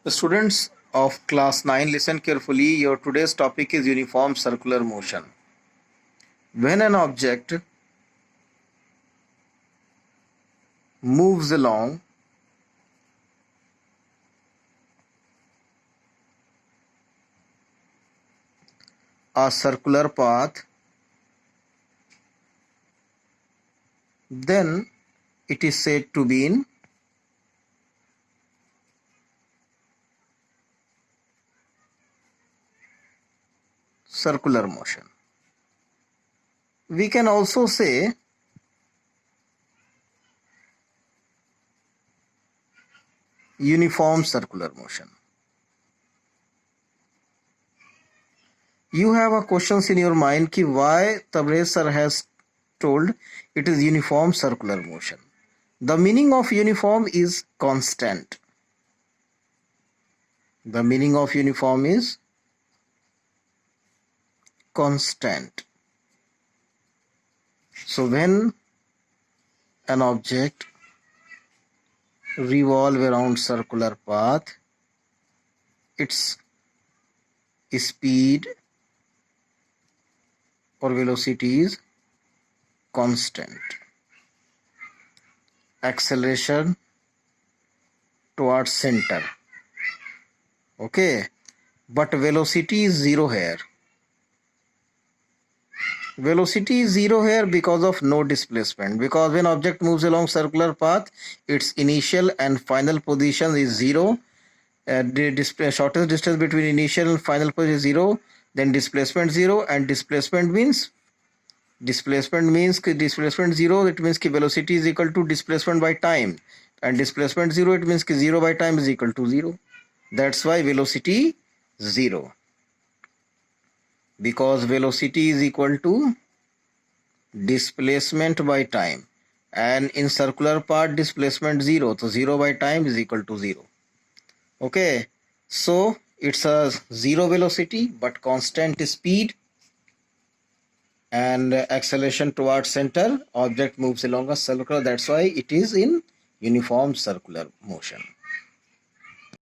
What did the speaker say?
The students of class 9, listen carefully. Your today's topic is uniform circular motion. When an object moves along a circular path, then it is said to be in circular motion. We can also say uniform circular motion. You have a questions in your mind ki why Tabrez sir has told it is uniform circular motion. The meaning of uniform is constant. The meaning of uniform is constant. So when an object revolve around circular path, its speed or velocity is constant. Acceleration towards center. Okay, but velocity is zero here. Velocity is zero here because of no displacement. Because when object moves along circular path, its initial and final position is zero. The shortest distance between initial and final position is zero. Then displacement zero, and displacement means displacement zero. It means ki velocity is equal to displacement by time, and displacement zero, it means ki zero by time is equal to zero. That's why velocity zero. Because velocity is equal to displacement by time, and in circular path displacement zero, so zero by time is equal to zero. Okay, so it's a zero velocity but constant speed and acceleration towards center. Object moves along a circle, that's why it is in uniform circular motion.